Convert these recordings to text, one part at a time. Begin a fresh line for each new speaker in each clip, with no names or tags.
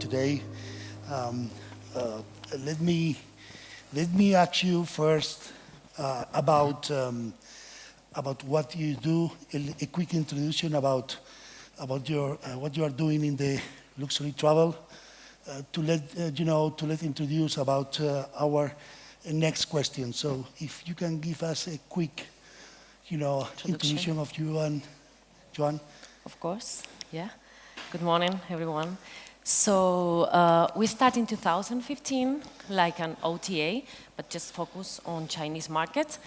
today. Um, uh, let me ask you first about what you do. A quick introduction about your what you are doing in the luxury travel. To let introduce about our next question. So if you can give us a quick,
Introduction.
introduction of you and Joan.
Of course, yeah. Good morning, everyone. So we start in 2015, like an OTA, but just focus on Chinese market.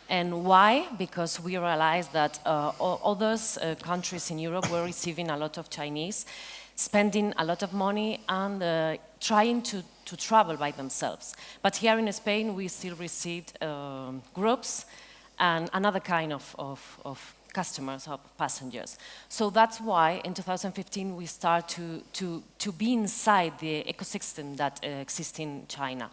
And why? Because we realized that others countries in Europe were receiving a lot of Chinese, spending a lot of money and trying to travel by themselves. But here in Spain, we still received groups and another kind of customers, of passengers. So that's why in 2015 we start to be inside the ecosystem that exists in China.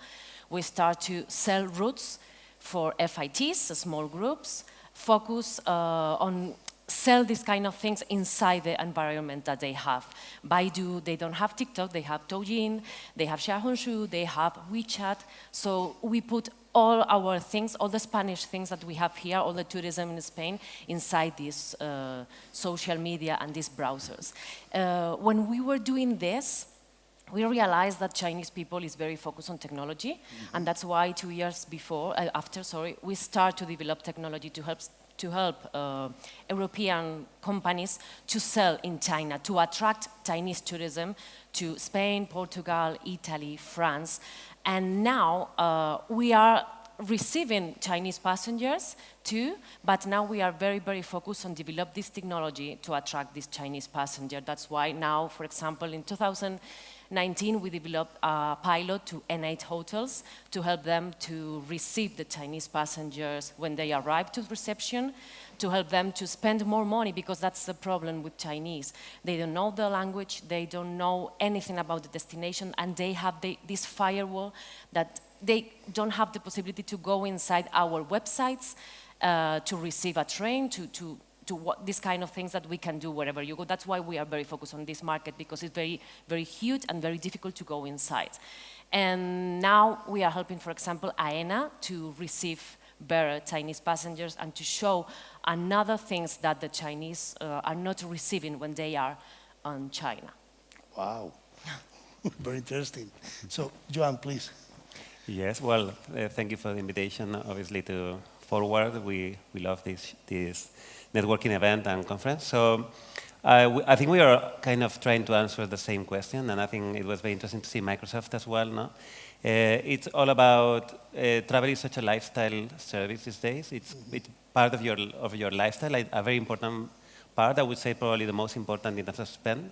We start to sell routes for FITs, small groups, focus on sell these kind of things inside the environment that they have. Baidu, they don't have TikTok, they have Douyin, they have Xiaohongshu, they have WeChat. So we put all our things, all the Spanish things that we have here, all the tourism in Spain, inside these social media and these browsers. When we were doing this, we realized that Chinese people is very focused on technology, and that's why 2 years after, we start to develop technology to help European companies to sell in China, to attract Chinese tourism to Spain, Portugal, Italy, France. And now we are receiving Chinese passengers too, but now we are very, very focused on develop this technology to attract this Chinese passenger. That's why now, for example, in 2019, we developed a pilot to in&out hotels to help them to receive the Chinese passengers when they arrive to reception, to help them to spend more money, because that's the problem with Chinese. They don't know the language, they don't know anything about the destination, and they have this firewall that they don't have the possibility to go inside our websites to receive a train, to what these kind of things that we can do wherever you go. That's why we are very focused on this market, because it's very, very huge and very difficult to go inside. And now we are helping, for example, AENA to receive better Chinese passengers and to show another things that the Chinese are not receiving when they are on China.
Wow, very interesting. So, Joan, please.
Yes, well, thank you for the invitation, obviously, to Forward. We love this networking event and conference. So I think we are kind of trying to answer the same question, and I think it was very interesting to see Microsoft as well. No? It's all about travel is such a lifestyle service these days. It's part of your lifestyle, a very important part. I would say probably the most important in terms of spend.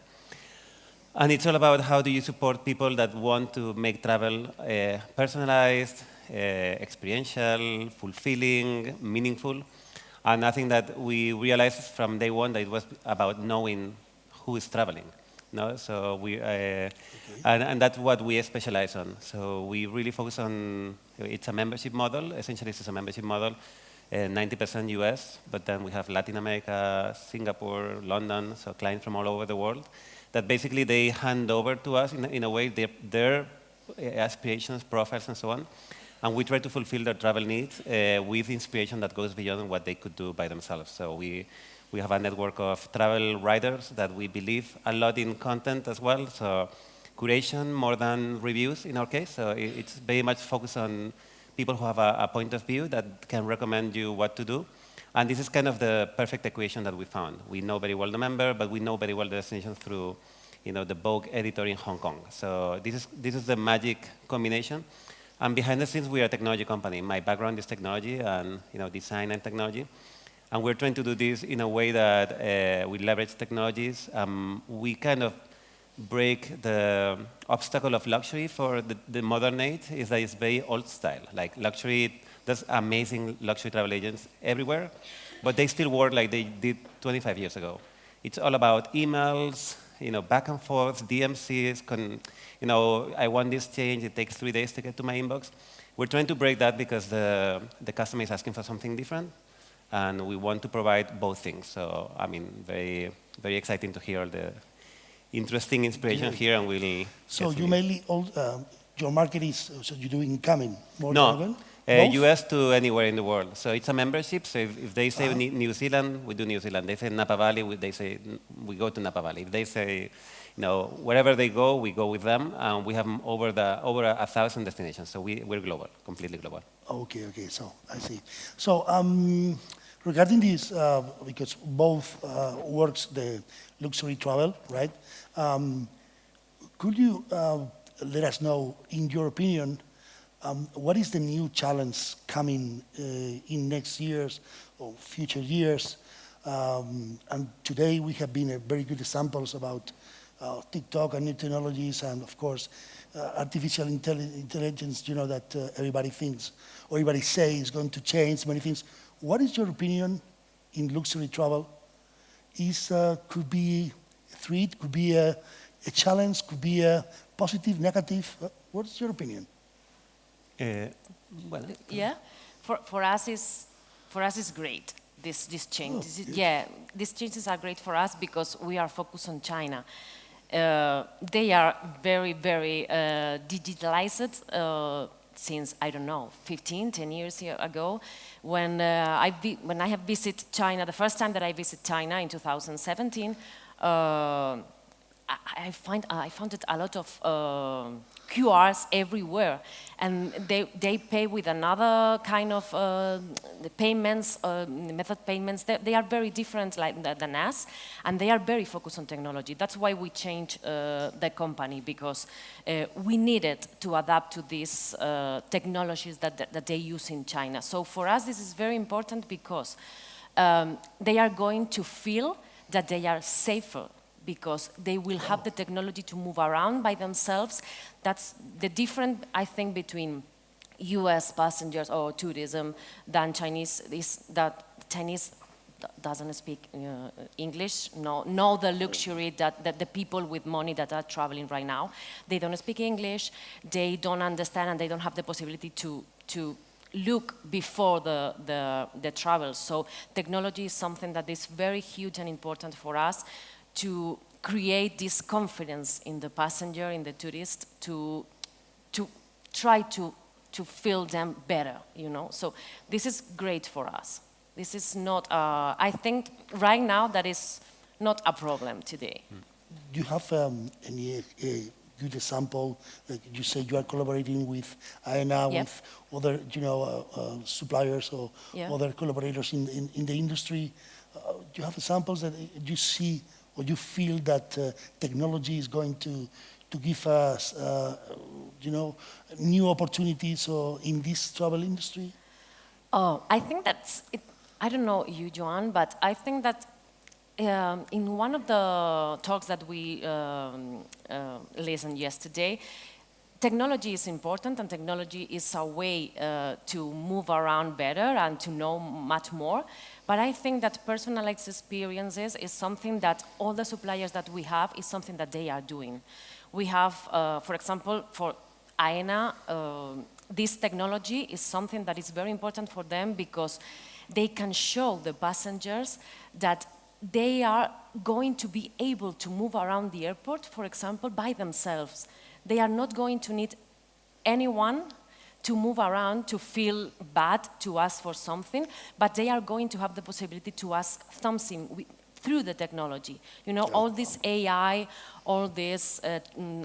And it's all about how do you support people that want to make travel personalized, experiential, fulfilling, meaningful. And I think that we realized from day one that it was about knowing who is traveling. No? So and that's what we specialize on. So we really focus on, it's a membership model. Essentialist is a membership model, 90% US, but then we have Latin America, Singapore, London, so clients from all over the world, that basically they hand over to us in a way their aspirations, profiles, and so on. And we try to fulfill their travel needs with inspiration that goes beyond what they could do by themselves. So we have a network of travel writers that we believe a lot in content as well. So curation more than reviews in our case. So it's very much focused on people who have a point of view that can recommend you what to do. And this is kind of the perfect equation that we found. We know very well the member, but we know very well the destination through the Vogue editor in Hong Kong. So this is the magic combination. And behind the scenes, we are a technology company. My background is technology and design and technology. And we're trying to do this in a way that we leverage technologies. We kind of break the obstacle of luxury for the modern age, is that it's very old style. Like luxury, there's amazing luxury travel agents everywhere, but they still work like they did 25 years ago. It's all about emails, back and forth, DMCs, I want this change, it takes 3 days to get to my inbox. We're trying to break that because the customer is asking for something different, and we want to provide both things. So, I mean, very, very exciting to hear all the interesting inspiration here, and we'll.
So
get
you
to
mainly, your market is, so you're doing incoming more
No,
than both?
US to anywhere in the world. So it's a membership. So if they say
Uh-huh.
New Zealand, we do New Zealand. They say Napa Valley, they say we go to Napa Valley. If they say, wherever they go, we go with them. And we have over 1,000 destinations. So we're global, completely global.
Okay, okay, so I see. So regarding this, because both works the luxury travel, right? Could you let us know, in your opinion, what is the new challenge coming in next years or future years? And today we have been very good examples about TikTok and new technologies, and of course, artificial intelligence, that everybody thinks, or everybody say is going to change many things. What is your opinion in luxury travel? Could be a threat, could be a challenge, could be a positive, negative? What's your opinion?
Well,
Yeah, for us is great. This change.
Oh, good.
Yeah, these changes are great for us because we are focused on China. They are very, very digitalized since, I don't know, 15, 10 years ago. When I have visited China, the first time that I visited China in 2017, I found it a lot of QRs everywhere, and they pay with another kind of the payments, method payments. They are very different than us, and they are very focused on technology. That's why we changed the company, because we needed to adapt to these technologies that they use in China. So for us, this is very important because they are going to feel that they are safer, because they will have the technology to move around by themselves. That's the difference, I think, between US passengers or tourism than Chinese, is that Chinese doesn't speak English, know the luxury that the people with money that are traveling right now, they don't speak English, they don't understand, and they don't have the possibility to look before the travel. So technology is something that is very huge and important for us, to create this confidence in the passenger, in the tourist, to try to feel them better, So this is great for us. This is not, I think right now that is not a problem today.
Do you have any good example? Like you say, you are collaborating with AENA,
Yep.
with other, suppliers or
Yeah.
other collaborators in the industry. Do you have examples that you see or you feel that technology is going to give us, new opportunities in this travel industry?
Oh, I think that's it. I don't know you, Joan, but I think that in one of the talks that we listened yesterday, technology is important, and technology is a way to move around better and to know much more. But I think that personalized experiences is something that all the suppliers that we have is something that they are doing. We have, for example, for AENA, this technology is something that is very important for them, because they can show the passengers that they are going to be able to move around the airport, for example, by themselves. They are not going to need anyone to move around, to feel bad, to ask for something, but they are going to have the possibility to ask something through the technology. All this AI, all these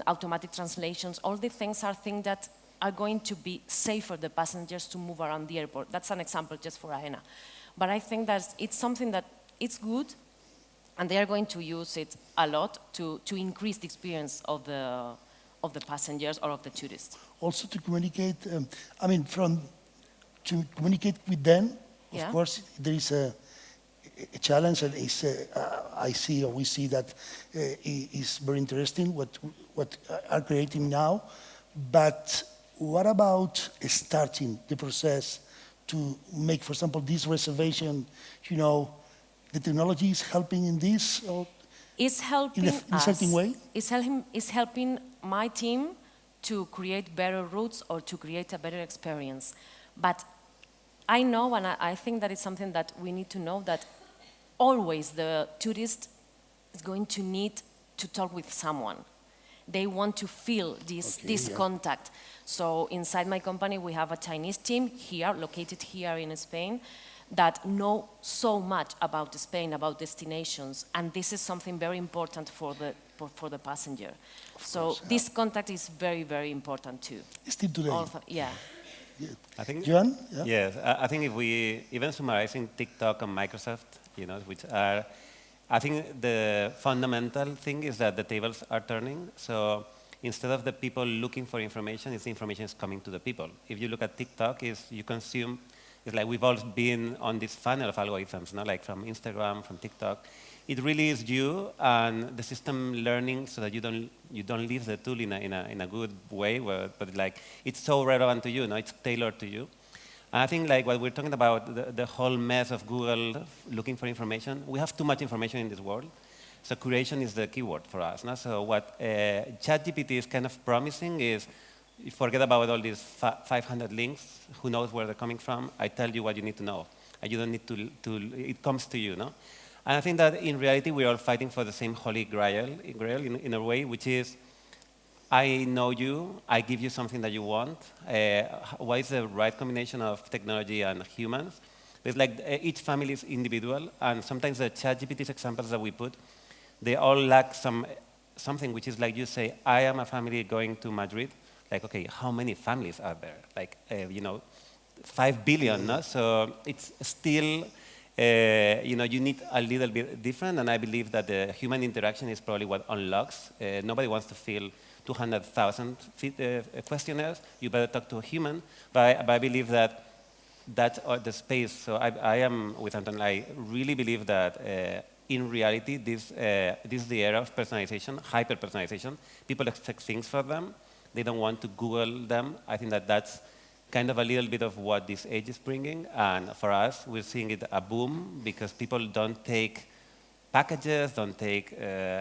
automatic translations, all the things are things that are going to be safe for the passengers to move around the airport. That's an example just for AENA. But I think that it's something that it's good, and they are going to use it a lot to increase the experience of the passengers or of the tourists.
Also to communicate, to communicate with them,
Yeah.
of course, there is a challenge, and we see that is very interesting what are creating now. But what about starting the process to make, for example, this reservation? The technology is helping in this, or
Is helping
in a certain
us.
way?
Is helping my team to create better routes or to create a better experience. But I know, and I think that it's something that we need to know, that always the tourist is going to need to talk with someone. They want to feel this
yeah.
contact. So inside my company, we have a Chinese team here, located here in Spain, that know so much about Spain, about destinations, and this is something very important for the passenger. So this contact is very, very important too.
Still today.
Also, yeah.
I think,
Joan? Yeah?
yes, I think if we, even summarizing TikTok and Microsoft, which are, I think the fundamental thing is that the tables are turning. So instead of the people looking for information, it's the information is coming to the people. If you look at TikTok, you consume, it's like we've all been on this funnel of algorithms, like from Instagram, from TikTok. It really is you and the system learning so that you don't leave the tool in a good way, but like it's so relevant to you, it's tailored to you. And I think like what we're talking about, the whole mess of Google looking for information, we have too much information in this world. So curation is the keyword for us. So what ChatGPT is kind of promising is, you forget about all these 500 links, who knows where they're coming from, I tell you what you need to know. And you don't need it comes to you, And I think that in reality, we're all fighting for the same holy grail in a way, which is, I know you, I give you something that you want. What is the right combination of technology and humans? It's like each family is individual, and sometimes the ChatGPT's examples that we put, they all lack something, which is like you say, I am a family going to Madrid. Like, okay, how many families are there? Like, 5 billion, no? So it's still, you need a little bit different, and I believe that the human interaction is probably what unlocks. Nobody wants to fill 200,000 questionnaires. You better talk to a human, but I believe that that's the space. So I am with Antonella. I really believe that in reality, this is the era of personalization, hyper-personalization. People expect things from them. They don't want to Google them. I think that that's kind of a little bit of what this age is bringing. And for us, we're seeing it a boom because people don't take packages, don't take,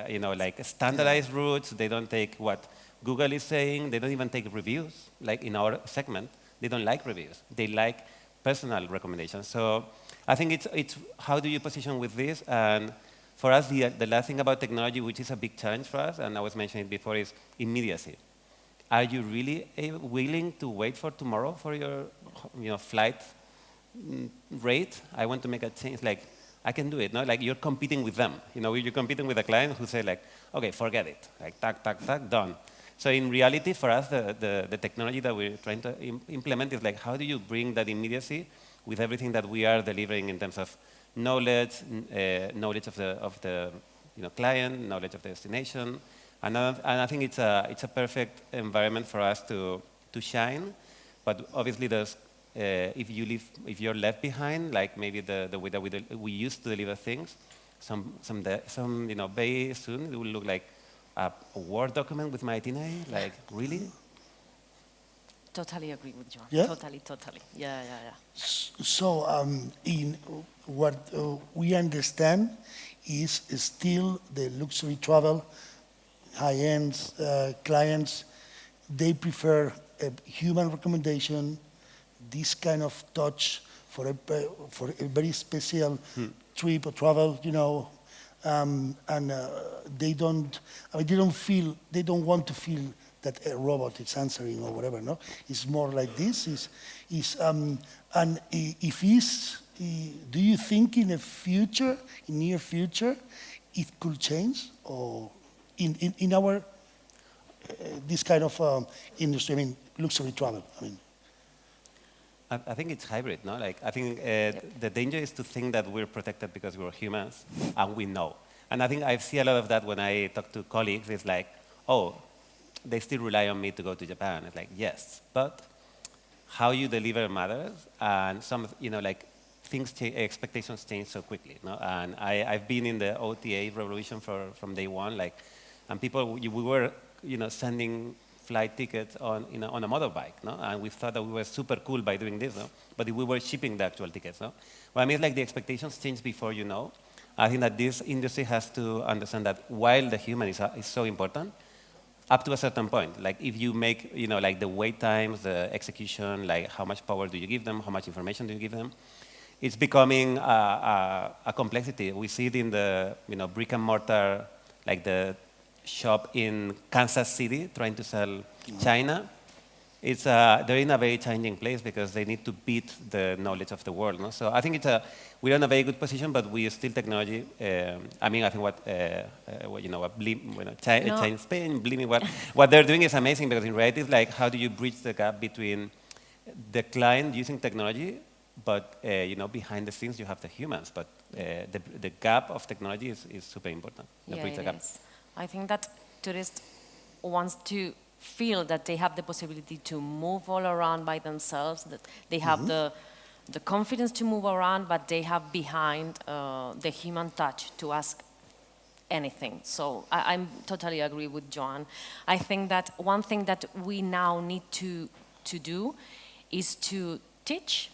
like standardized routes. They don't take what Google is saying. They don't even take reviews. Like in our segment, they don't like reviews. They like personal recommendations. So I think it's how do you position with this? And for us, the last thing about technology, which is a big challenge for us, and I was mentioning it before, is immediacy. Are you really willing to wait for tomorrow for your flight rate? I want to make a change. Like, I can do it. No? Like, you're competing with them. You're competing with a client who say, like, okay, forget it. Like, tack, tack, tack, done. So in reality, for us, the technology that we're trying to implement is like, how do you bring that immediacy with everything that we are delivering in terms of knowledge, knowledge of the client, knowledge of the destination, and I think it's a perfect environment for us to shine. But obviously, there's if you're left behind, like maybe the way that we used to deliver things, very soon it will look like a Word document with my itinerary. Like, really?
Totally agree with Joan.
Yeah?
Totally. Yeah.
So, in what we understand is still the luxury travel, high-end clients, they prefer a human recommendation, this kind of touch for a very special trip or travel, and they don't want to feel that a robot is answering or whatever. No, it's more like this. And if do you think in near future, it could change, or in our this kind of industry? I mean, luxury travel.
I think it's hybrid, no? Like, I think the danger is to think that we're protected because we're humans and we know. And I think I see a lot of that when I talk to colleagues. It's like, oh, they still rely on me to go to Japan. It's like, yes, but how you deliver matters, and things change, expectations change so quickly. No? And I've been in the OTA revolution from day one. And we were sending flight tickets on a motorbike, no? And we thought that we were super cool by doing this, no? But we were shipping the actual tickets, no? Well, I mean, the expectations change before you know. I think that this industry has to understand that while the human is so important, up to a certain point, like if you make, like the wait times, the execution, like how much power do you give them, how much information do you give them, it's becoming a complexity. We see it in the, brick and mortar, like the shop in Kansas City trying to sell China. They're in a very challenging place because they need to beat the knowledge of the world. No? So I think we're in a very good position, but we are still technology. I mean, I think Chinespain, believing what they're doing is amazing because in reality, it's like how do you bridge the gap between the client using technology, but behind the scenes you have the humans. But the gap of technology is super important.
Yeah, it is. I think that tourists wants to feel that they have the possibility to move all around by themselves, that they have the confidence to move around, but they have behind the human touch to ask anything. So I totally agree with Joan. I think that one thing that we now need to do is to teach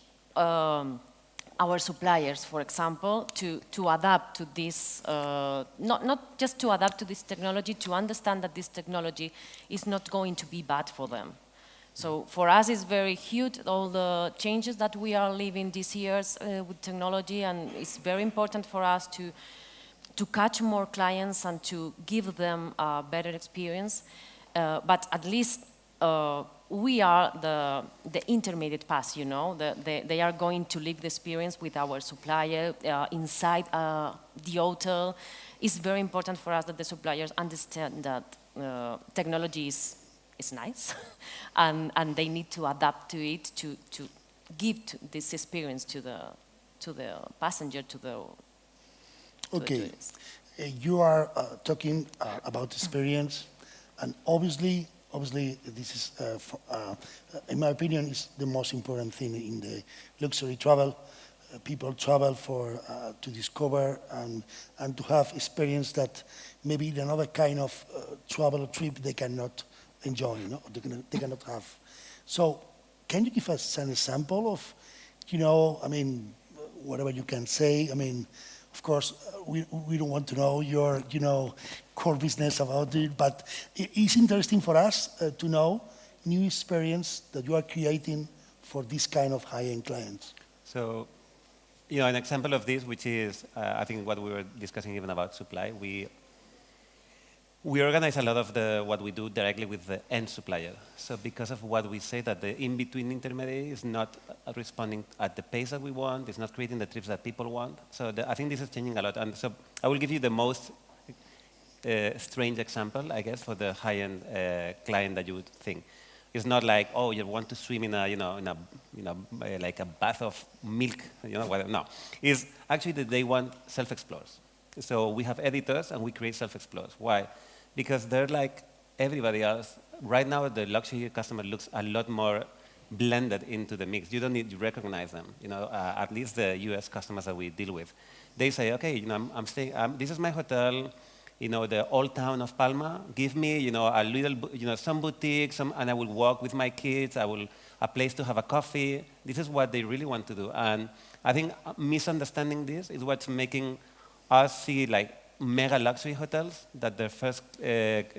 our suppliers, for example, to adapt to this, not just to adapt to this technology, to understand that this technology is not going to be bad for them. So for us, it's very huge, all the changes that we are living these years with technology, and it's very important for us to catch more clients and to give them a better experience. But at least we are the intermediate pass, they are going to live the experience with our supplier inside the hotel. It's very important for us that the suppliers understand that technology is nice and they need to adapt to it to give this experience to the passenger, to the tourist.
You are talking about experience, and obviously this is, in my opinion, is the most important thing in the luxury travel. People travel to discover and to have experience that maybe in another kind of travel trip they cannot enjoy, they cannot have. So can you give us an example of, whatever you can say? Of course, we don't want to know your, core business about it, but it's interesting for us to know new experience that you are creating for this kind of high-end clients.
So, an example of this, which is, I think what we were discussing even about supply, we organize a lot of what we do directly with the end supplier. So because of what we say, that the in-between intermediary is not responding at the pace that we want, it's not creating the trips that people want. So I think this is changing a lot. And so I will give you the most strange example, I guess, for the high-end client that you would think. It's not like, oh, you want to swim in like a bath of milk, whatever. No, it's actually that they want self-explorers. So we have editors and we create self-explorers. Why? Because they're like everybody else. Right now, the luxury customer looks a lot more blended into the mix. You don't need to recognize them. At least the US customers that we deal with, they say, okay, I'm staying. This is my hotel. The old town of Palma. Give me, a little, some boutique, and I will walk with my kids. A place to have a coffee. This is what they really want to do. And I think misunderstanding this is what's making us see like mega luxury hotels that their first, client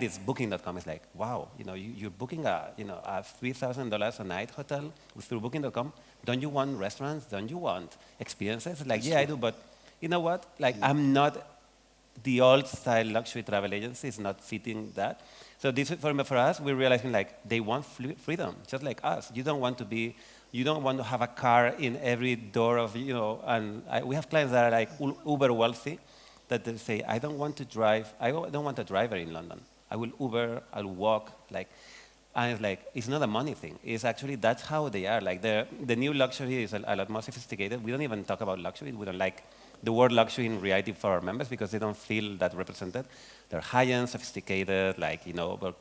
is Booking.com. It's like, wow, you're booking a $3,000 a night hotel through Booking.com. Don't you want restaurants? Don't you want experiences? Like, yeah, I do, but you know what? Like, I'm not the old style luxury travel agency. Is not fitting that. So this, for us, we're realizing like they want freedom, just like us. You don't want to have a car in every door of, and we have clients that are like uber wealthy that they say, I don't want to drive, I don't want a driver in London. I will Uber, I'll walk, and it's like, it's not a money thing. It's actually, that's how they are. Like the new luxury is a lot more sophisticated. We don't even talk about luxury. We don't like the word luxury in reality for our members because they don't feel that represented. They're high-end, sophisticated,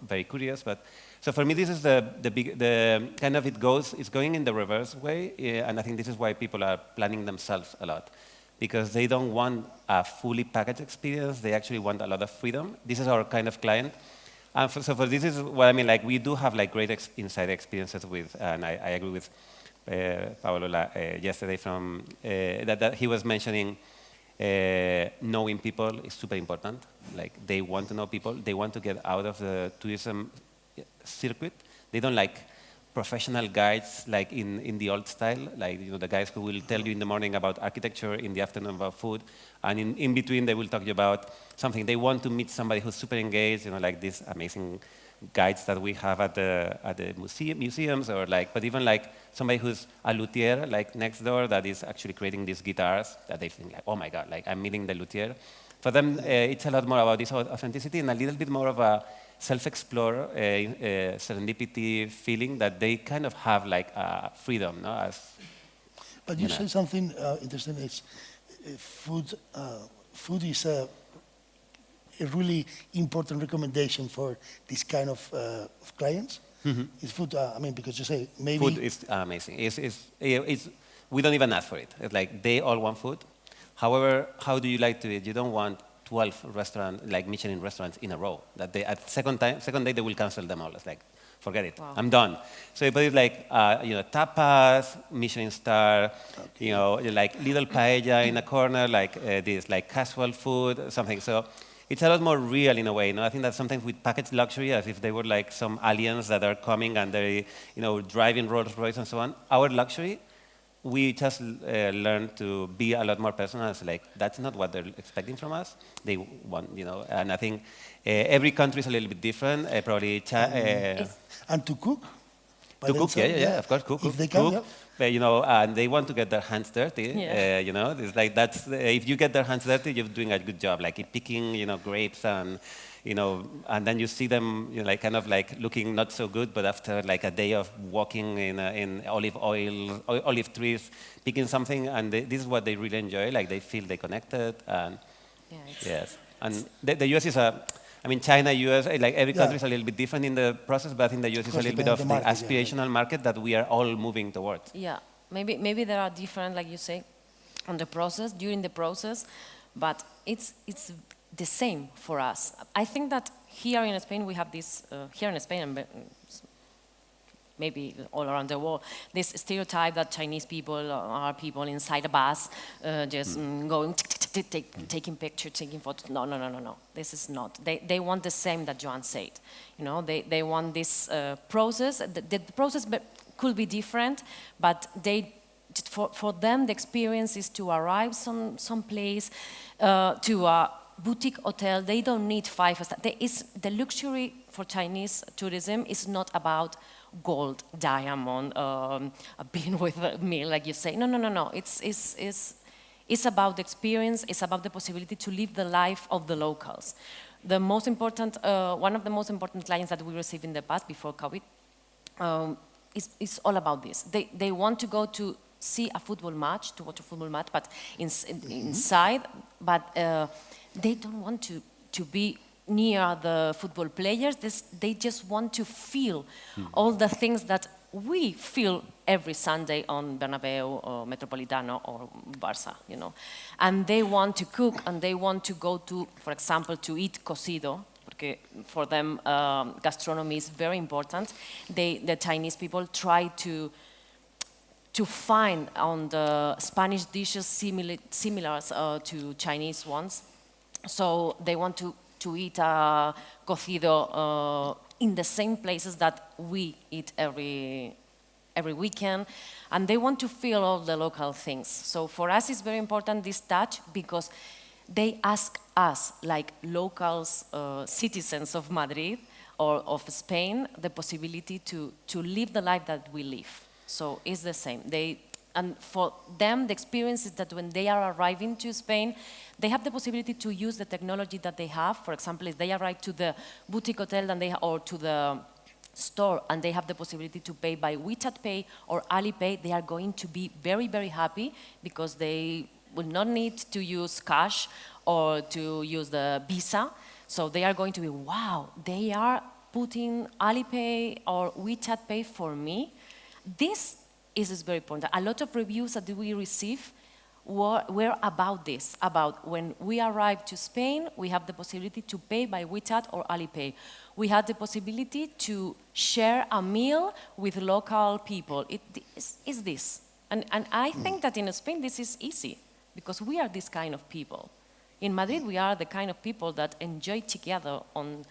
very curious. But so for me, this is the kind of it's going in the reverse way, and I think this is why people are planning themselves a lot, because they don't want a fully packaged experience. They actually want a lot of freedom. This is our kind of client. And so for this is what I mean. Like we do have great inside experiences with, and I agree with Paolo yesterday from that he was mentioning. Knowing people is super important. Like they want to know people. They want to get out of the tourism circuit. They don't like professional guides, like in the old style, like the guys who will tell you in the morning about architecture, in the afternoon about food, and in between they will talk to you about something. They want to meet somebody who's super engaged, like these amazing guides that we have at the museums, or but even like somebody who's a luthier, like next door, that is actually creating these guitars that they think like, oh my God, like I'm meeting the luthier. For them, it's a lot more about this authenticity and a little bit more of a self-explore, serendipity feeling that they kind of have like freedom, no?
But you say something interesting. It's food. Food is a really important recommendation for this kind of clients. Is food? I mean, because you say maybe
food is amazing. We don't even ask for it. It's like they all want food. However, how do you like to eat? You don't want 12 like Michelin restaurants in a row. That they at second day they will cancel them all. It's like, forget it.
Wow.
I'm done. So but it's like tapas, Michelin star, like little paella in a corner, like this, like casual food, something. So it's a lot more real in a way. I think that sometimes with packaged luxury, as if they were like some aliens that are coming and they, driving Rolls Royce and so on. Our luxury, we just learn to be a lot more personal. It's like, that's not what they're expecting from us. They want, and I think every country is a little bit different. Probably
and to cook. By
to cook,
themselves,
yeah, of course, cook.
If they can,
cook. But, and they want to get their hands dirty.
Yeah.
It's like if you get their hands dirty, you're doing a good job. Like picking, grapes and, and then you see them, kind of like looking not so good, but after like a day of walking in olive trees, picking something, and this is what they really enjoy. Like they feel they connected, and yes. And the US is China, US, like every country is a little bit different in the process, but I think the US is a little bit of the aspirational market that we are all moving towards.
Yeah, maybe there are different, like you say, on the process, during the process, but it's the same for us. I think that here in Spain we have this, here in Spain and maybe all around the world, this stereotype that Chinese people are people inside a bus, just going, taking pictures, taking photos. No. This is not. They want the same that Joan said. They want this process. The process could be different, but for them the experience is to arrive some place, to a boutique hotel. They don't need 5 stars. The luxury for Chinese tourism is not about gold, diamond, being with me, like you say. No. It's about the experience. It's about the possibility to live the life of the locals. The most important, one of the most important clients that we received in the past before COVID, is all about this. They want to go to see a football match, to watch a football match, but inside. But they don't want to be near the football players. They just want to feel all the things that we feel every Sunday on Bernabeu or Metropolitano or Barça, And they want to cook and they want to go to, for example, to eat cocido, because for them gastronomy is very important. The Chinese people try to find on the Spanish dishes similar to Chinese ones. So they want to eat cocido in the same places that we eat every weekend, and they want to feel all the local things. So for us it's very important, this touch, because they ask us, like locals, citizens of Madrid or of Spain, the possibility to live the life that we live. So it's the same. And for them, the experience is that when they are arriving to Spain, they have the possibility to use the technology that they have. For example, if they arrive to the boutique hotel or to the store and they have the possibility to pay by WeChat Pay or Alipay, they are going to be very, very happy, because they will not need to use cash or to use the Visa. So they are going to be, wow, they are putting Alipay or WeChat Pay for me. This is very important. A lot of reviews that we receive were about this, about when we arrive to Spain, we have the possibility to pay by WeChat or Alipay. We had the possibility to share a meal with local people. Is this. And I think that in Spain this is easy, because we are this kind of people. In Madrid we are the kind of people that enjoy together on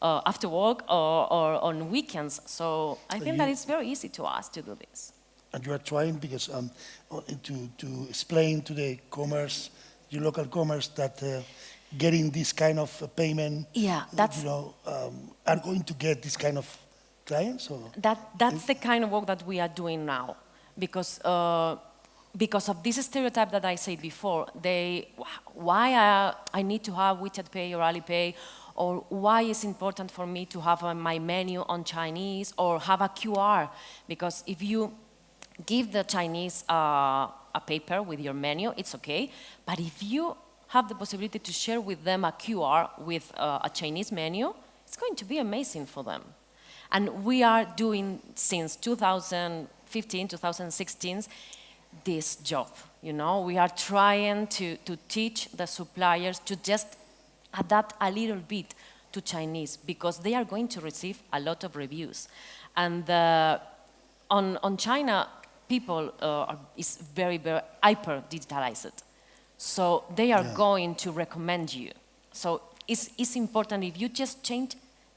after work or on weekends. So I think that it's very easy to us to do this.
And you are trying because to explain to the commerce, your local commerce, that getting this kind of payment,
Yeah, that's
are going to get this kind of clients? Or?
that's the kind of work that we are doing now, because of this stereotype that I said before. Why I need to have WeChat Pay or Alipay, or why it's important for me to have my menu on Chinese or have a QR, because if you give the Chinese a paper with your menu, it's okay, but if you have the possibility to share with them a QR with a Chinese menu, it's going to be amazing for them. And we are doing, since 2015, 2016, this job. We are trying to teach the suppliers to just adapt a little bit to Chinese, because they are going to receive a lot of reviews. And on China, people is very, very hyper-digitalized. So they are going to recommend you. So it's important if you just change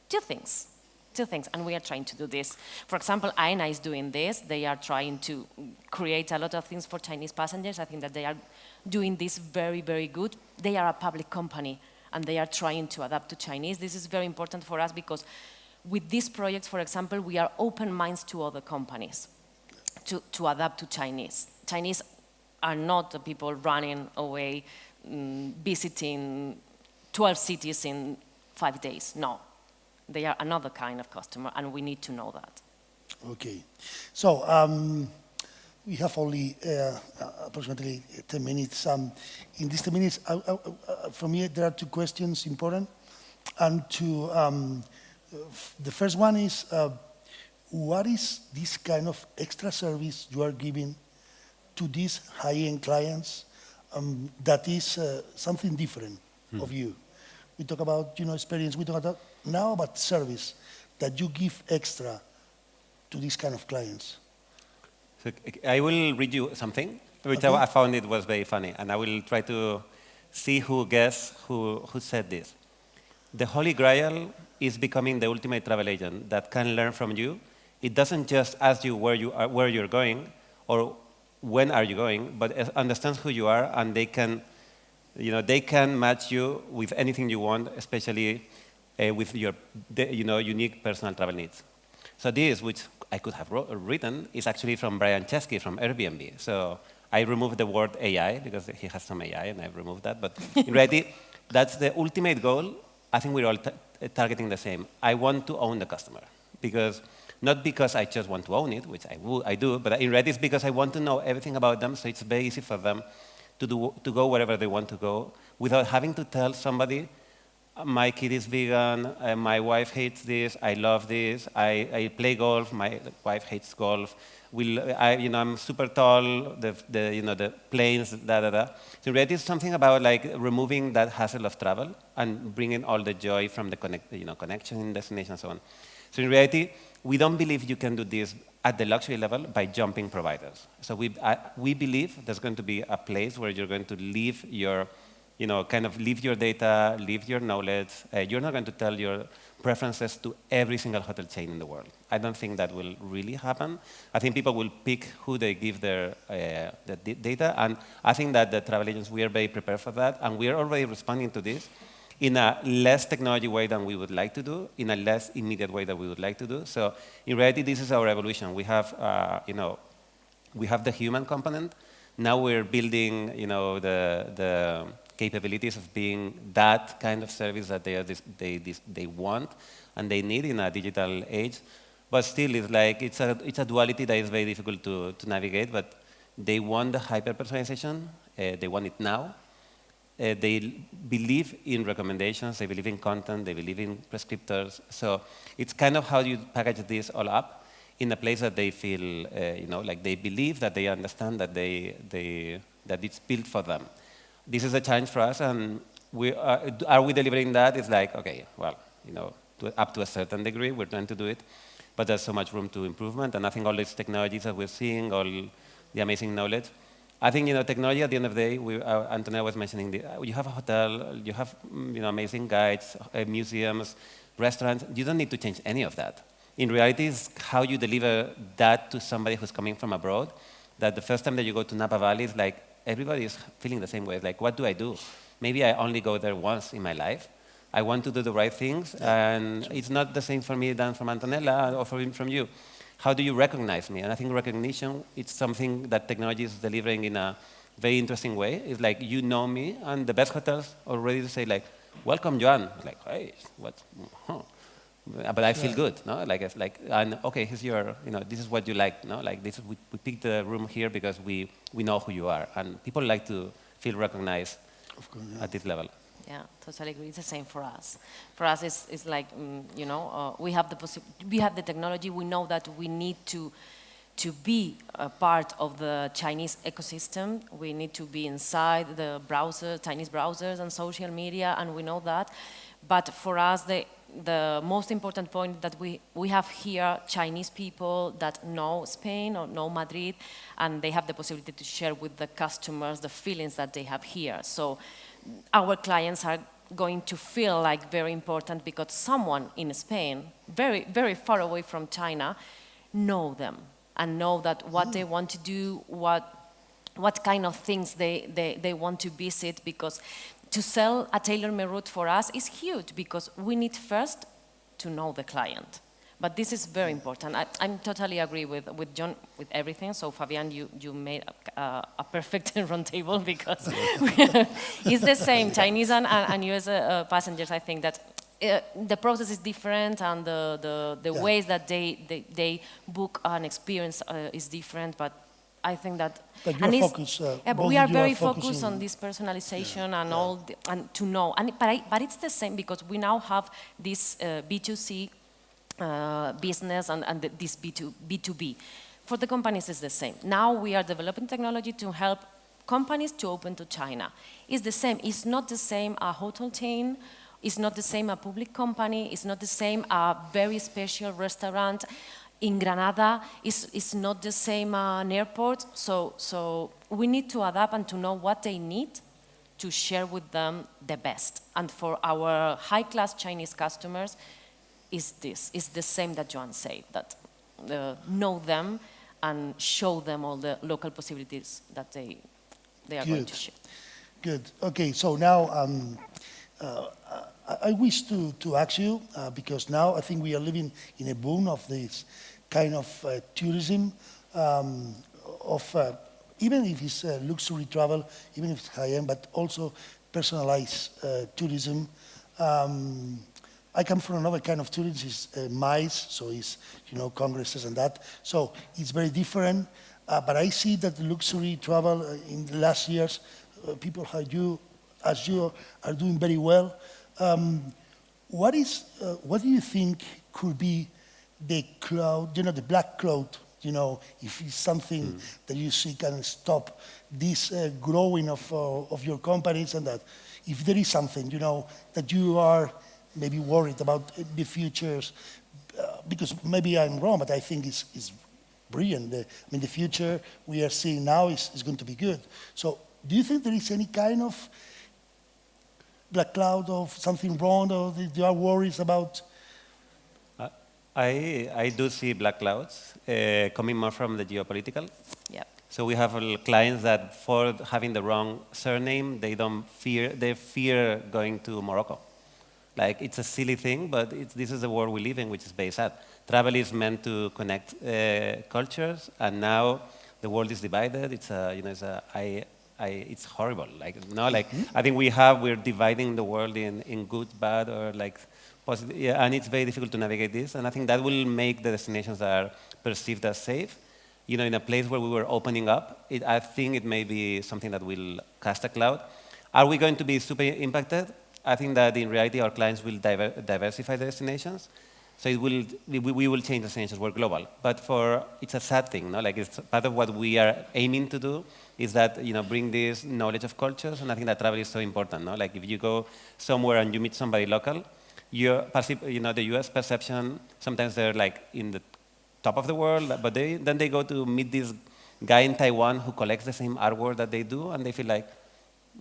two things, and we are trying to do this. For example, Aena is doing this. They are trying to create a lot of things for Chinese passengers. I think that they are doing this very, very good. They are a public company, and they are trying to adapt to Chinese. This is very important for us, because with these projects, for example, we are open minds to other companies to adapt to Chinese. Chinese are not the people running away, visiting 12 cities in 5 days. No. They are another kind of customer, and we need to know that.
Okay. So we have only approximately 10 minutes. In these 10 minutes, for me, there are two questions important. And the first one is, what is this kind of extra service you are giving to these high-end clients that is something different of you? We talk about experience, we talk about now about service that you give extra to these kind of clients.
So I will read you something, which I found it was very funny, and I will try to see who said this. The Holy Grail is becoming the ultimate travel agent that can learn from you. It doesn't just ask you where you're going or when are you going, but understands who you are, and they can match you with anything you want, especially with your unique personal travel needs. So this, which I could have written, is actually from Brian Chesky from Airbnb. So I removed the word AI because he has some AI, and I've removed that. But in reality, that's the ultimate goal. I think we're all targeting the same. I want to own the customer, not because I just want to own it, which I do, but in reality it's because I want to know everything about them, so it's very easy for them to go wherever they want to go without having to tell somebody, my kid is vegan, my wife hates this, I love this, I play golf, my wife hates golf, I'm super tall, the planes, So in reality it's something about removing that hassle of travel and bringing all the joy from the connection in destination and so on. So in reality, we don't believe you can do this at the luxury level by jumping providers. So we believe there's going to be a place where you're going to leave your, leave your data, leave your knowledge. You're not going to tell your preferences to every single hotel chain in the world. I don't think that will really happen. I think people will pick who they give their data, and I think that the travel agents, we are very prepared for that, and we are already responding to this in a less technology way than we would like to do, in a less immediate way that we would like to do. So in reality, this is our evolution. We have, we have the human component. Now we're building, the capabilities of being that kind of service that they want and they need in a digital age. But still, it's a duality that is very difficult to navigate. But they want the hyper-personalization. They want it now. They believe in recommendations, they believe in content, they believe in prescriptors. So it's kind of how you package this all up in a place that they feel, like they believe, that they understand, that that it's built for them. This is a challenge for us, and are we delivering that? It's okay, well, up to a certain degree, we're trying to do it, but there's so much room to improvement, and I think all these technologies that we're seeing, all the amazing knowledge, I think technology at the end of the day. Antonella was mentioning you have a hotel, you have amazing guides, museums, restaurants. You don't need to change any of that. In reality, it's how you deliver that to somebody who's coming from abroad, that the first time that you go to Napa Valley, it's like everybody is feeling the same way. It's like, what do I do? Maybe I only go there once in my life. I want to do the right things, and it's not the same for me than from Antonella or from you. How do you recognize me? And I think recognition, it's something that technology is delivering in a very interesting way. It's like, you know me, and the best hotels already say like, welcome, Joan. Like, hey, what? Huh. But I feel good, no? And okay, here's your, this is what you like, no? Like this, we picked the room here because we know who you are, and people like to feel recognized
Of course,
at this level.
Yeah, totally agree. It's the same for us. For us, it's like, we have the technology. We know that we need to be a part of the Chinese ecosystem. We need to be inside the Chinese browsers and social media, and we know that. But for us, the most important point that we have here Chinese people that know Spain or know Madrid, and they have the possibility to share with the customers the feelings that they have here. So our clients are going to feel like very important because someone in Spain, very, very far away from China, know them and know that what they want to do, what kind of things they want to visit, because to sell a tailor-made route for us is huge because we need first to know the client. But this is very important. I totally agree with John with everything. So Fabian, you made a perfect round table because it's the same. Chinese and US passengers, I think that the process is different, and the ways that they book an experience is different. But I think that,
but you're focused,
but we are very focused on this personalization and all, and to know. But it's the same because we now have this B2C business and this B2B. For the companies, it's the same. Now we are developing technology to help companies to open to China. It's the same. It's not the same a hotel chain. It's not the same a public company. It's not the same a very special restaurant in Granada. It's not the same an airport. So we need to adapt and to know what they need to share with them the best. And for our high-class Chinese customers, is the same that Joan said, that know them and show them all the local possibilities that they are going to share.
Good. Okay, so now I wish to ask you, because now I think we are living in a boom of this kind of tourism, even if it's luxury travel, even if it's high-end, but also personalized tourism. I come from another kind of tourism, it's MICE, so it's, congresses and that. So it's very different, but I see that the luxury travel in the last years, people as you are doing very well. What do you think could be the cloud, the black cloud, if it's something that you see can stop this growing of your companies, and that if there is something, that you are maybe worried about the futures, because maybe I'm wrong, but I think it's brilliant. The future we are seeing now is going to be good. So do you think there is any kind of black cloud of something wrong, or there are worries about?
I do see black clouds coming more from the geopolitical.
Yeah.
So we have clients that for having the wrong surname, they fear going to Morocco. Like, it's a silly thing, but this is the world we live in, which is very sad. Travel is meant to connect cultures, and now the world is divided. It's horrible. I think we're dividing the world in good, bad, or positive, and it's very difficult to navigate this. And I think that will make the destinations that are perceived as safe. In a place where we were opening up, I think it may be something that will cast a cloud. Are we going to be super impacted? I think that in reality our clients will diversify the destinations, so we will change destinations. We're global, but it's a sad thing, no? It's part of what we are aiming to do is that bring this knowledge of cultures, and I think that travel is so important, no? If you go somewhere and you meet somebody local, the U.S. perception sometimes they're in the top of the world, but then they go to meet this guy in Taiwan who collects the same artwork that they do, and they feel like,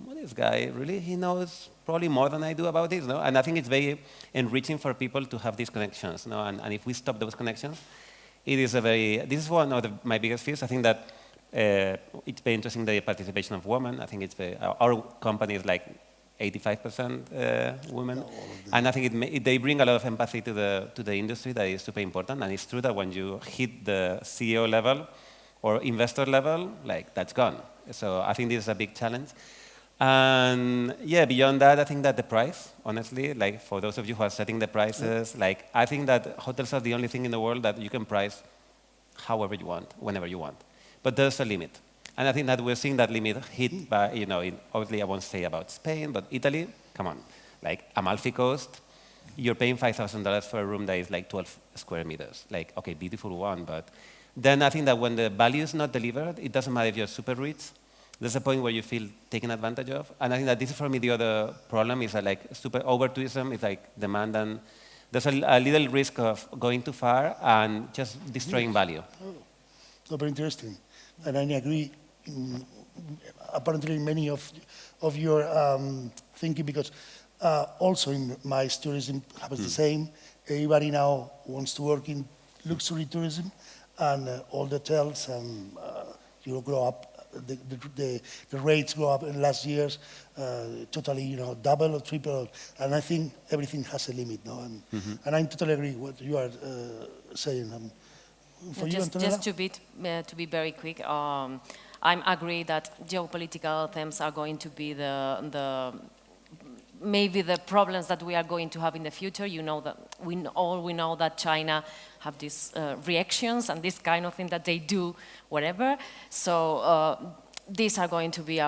what is this guy? Really, he knows probably more than I do about this, no? And I think it's very enriching for people to have these connections, no? And if we stop those connections, it is this is one of my biggest fears. I think that it's very interesting, the participation of women. I think our company is like 85% women. And I think they bring a lot of empathy to the industry that is super important. And it's true that when you hit the CEO level or investor level, like that's gone. So I think this is a big challenge. And yeah, beyond that, I think that the price, honestly, like for those of you who are setting the prices, like I think that hotels are the only thing in the world that you can price however you want, whenever you want. But there's a limit. And I think that we're seeing that limit hit by, obviously I won't say about Spain, but Italy, come on. Like Amalfi Coast, you're paying $5,000 for a room that is like 12 square meters. Like, okay, beautiful one, but then I think that when the value is not delivered, it doesn't matter if you're super rich, there's a point where you feel taken advantage of. And I think that this is for me the other problem is that like super over-tourism is like demand, and there's a little risk of going too far and just destroying value.
Oh, so very interesting. And I agree apparently many of your thinking, because also in MICE tourism happens the same. Everybody now wants to work in luxury tourism, and all the hotels grow up. The rates go up in the last years, totally, double or triple, and I think everything has a limit now. And I totally agree with what you are saying. For you, Antonella?
Just to be very quick, I agree that geopolitical themes are going to be maybe the problems that we are going to have in the future. You know that we know that China have these reactions and this kind of thing that they do, whatever. So these are going to be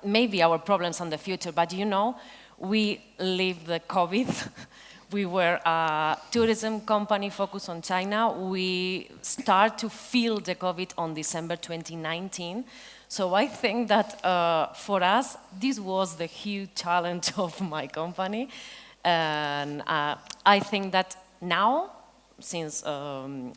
maybe our problems in the future. But we lived the COVID. We were a tourism company focused on China. We start to feel the COVID on December 2019. So I think that for us, this was the huge challenge of my company. And I think that now, since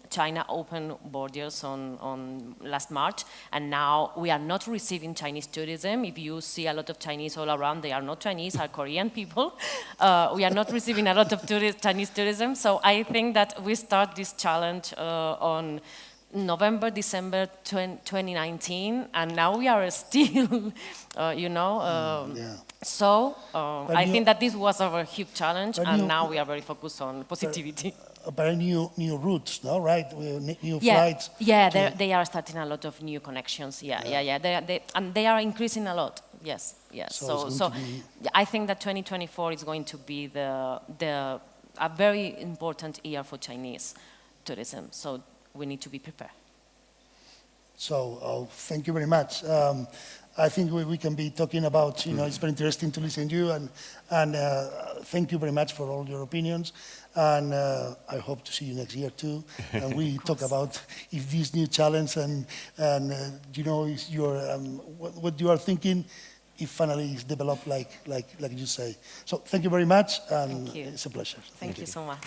China opened borders on last March, and now we are not receiving Chinese tourism. If you see a lot of Chinese all around, they are not Chinese, are Korean people. We are not receiving a lot of Chinese tourism. So I think that we start this challenge on November, December 2019, and now we are still, So I think that this was our huge challenge, and now we are very focused on positivity.
But new routes, no? Right? New flights.
Yeah, they are starting a lot of new connections. Yeah. And they are increasing a lot. Yes. So I think that 2024 is going to be a very important year for Chinese tourism. So we need to be prepared.
So thank you very much. I think we can be talking about, it's very interesting to listen to you, and thank you very much for all your opinions. And I hope to see you next year too. And we talk about if this new challenge and is your what you are thinking, if finally is developed like you say. So thank you very much, and it's a pleasure.
Thank you so much.